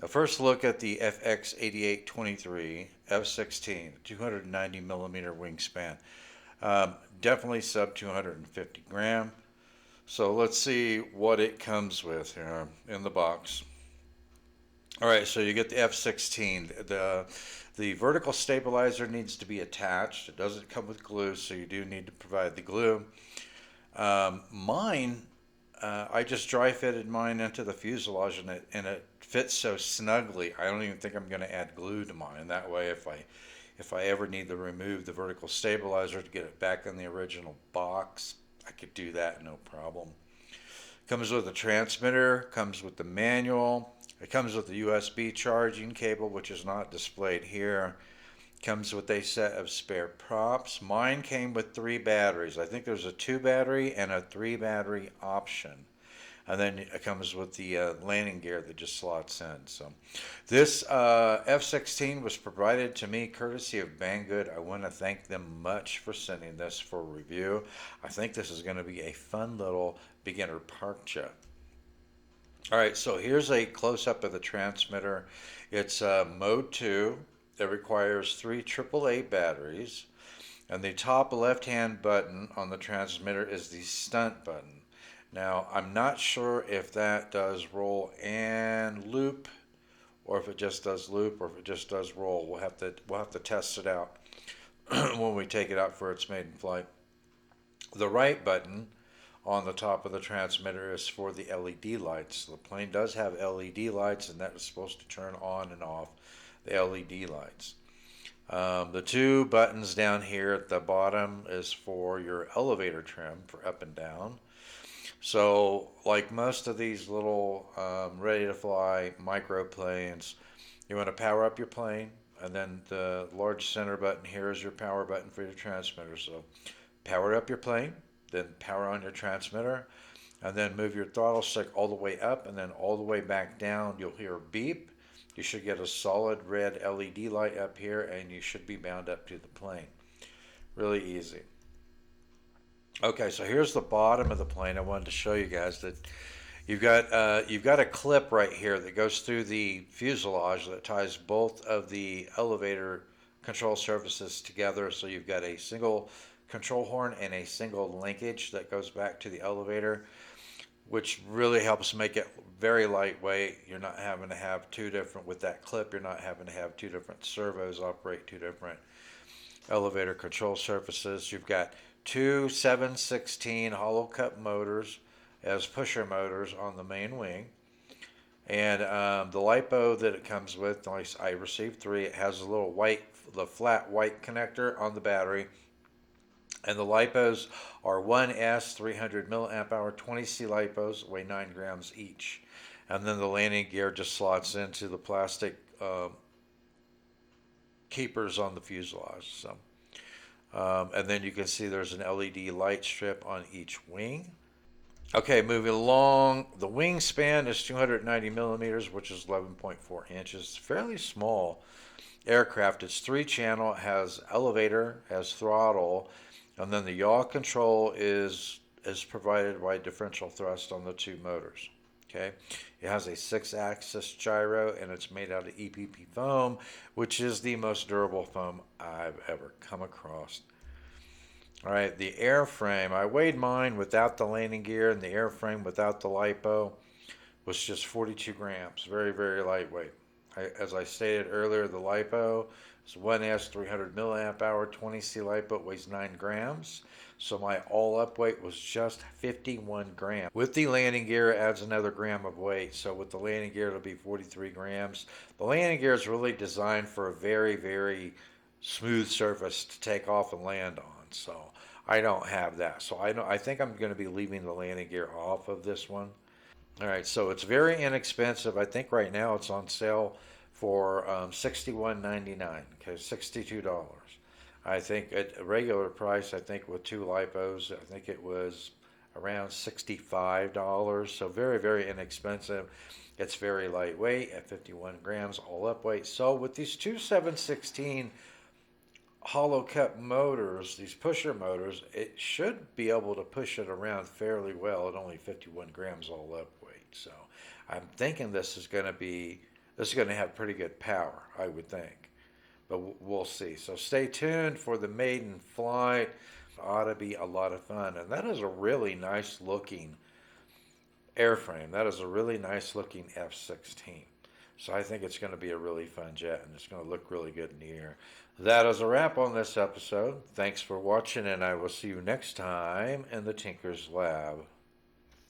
A first look at the FX8823 F16 290mm wingspan. Definitely sub 250 gram. So let's see what it comes with here in the box. All right, so you get the F16. The vertical stabilizer needs to be attached. It doesn't come with glue, so you do need to provide the glue. Mine, I just dry fitted mine into the fuselage, and it fits so snugly. I don't even think I'm going to add glue to mine. That way, if I ever need to remove the vertical stabilizer to get it back in the original box, I could do that no problem. Comes with a transmitter, comes with the manual. It comes with the USB charging cable, which is not displayed here. Comes with a set of spare props. Mine came with 3 batteries. I think there's a 2 battery and a 3 battery option. And then it comes with the landing gear that just slots in. So this F-16 was provided to me courtesy of Banggood. I want to thank them much for sending this for review. I think this is going to be a fun little beginner park jet. All right, so here's a close-up of the transmitter. It's mode 2. It requires 3 AAA batteries. And the top left-hand button on the transmitter is the stunt button. Now, I'm not sure if that does roll and loop, or if it just does loop, or if it just does roll. We'll have to test it out when we take it out for its maiden flight. The right button on the top of the transmitter is for the LED lights. The plane does have LED lights, and that is supposed to turn on and off the LED lights. The 2 buttons down here at the bottom is for your elevator trim for up and down. So, like most of these little ready-to-fly microplanes, you want to power up your plane, and then the large center button here is your power button for your transmitter. So, power up your plane, then power on your transmitter, and then move your throttle stick all the way up and then all the way back down. You'll hear a beep. You should get a solid red LED light up here, and you should be bound up to the plane. Really easy. Okay, so here's the bottom of the plane. I wanted to show you guys that you've got a clip right here that goes through the fuselage that ties both of the elevator control surfaces together. So you've got a single control horn and a single linkage that goes back to the elevator, which really helps make it very lightweight. You're not having to have 2 different, with that clip, you're not having to have 2 different servos operate 2 different elevator control surfaces. You've got 2 7/16 hollow cut motors as pusher motors on the main wing. And the LiPo that it comes with, I received 3. It has a little the flat white connector on the battery. And the LiPos are 1S 300 milliamp hour 20C LiPos, weigh 9 grams each. And then the landing gear just slots into the plastic keepers on the fuselage. So, and then you can see there's an LED light strip on each wing. Okay, moving along, the wingspan is 290 millimeters, which is 11.4 inches. It's fairly small aircraft. It's 3-channel, it has elevator, has throttle, and then the yaw control is provided by differential thrust on the 2 motors. Okay, it has a 6-axis gyro, and it's made out of EPP foam, which is the most durable foam I've ever come across. All right, the airframe, I weighed mine without the landing gear, and the airframe without the LiPo was just 42 grams, very, very lightweight. As I stated earlier, the LiPo is 1S 300 milliamp hour 20C LiPo, weighs 9 grams. So my all-up weight was just 51 grams. With the landing gear, it adds another gram of weight. So with the landing gear, it'll be 43 grams. The landing gear is really designed for a very, very smooth surface to take off and land on. So I don't have that. So I think I'm going to be leaving the landing gear off of this one. All right, so it's very inexpensive. I think right now it's on sale for $61.99. Okay, $62. I think at a regular price, I think with 2 LiPos, I think it was around $65. So very, very inexpensive. It's very lightweight at 51 grams, all up weight. So with these 2 7/16 hollow cut motors, these pusher motors, it should be able to push it around fairly well at only 51 grams all up weight. So I'm thinking this is going to be This is going to have pretty good power, I would think. But we'll see. So stay tuned for the maiden flight. Ought to be a lot of fun. And that is a really nice looking airframe. That is a really nice looking F-16. So I think it's going to be a really fun jet, and it's going to look really good in the air. That is a wrap on this episode. Thanks for watching, and I will see you next time in the Tinker's Lab.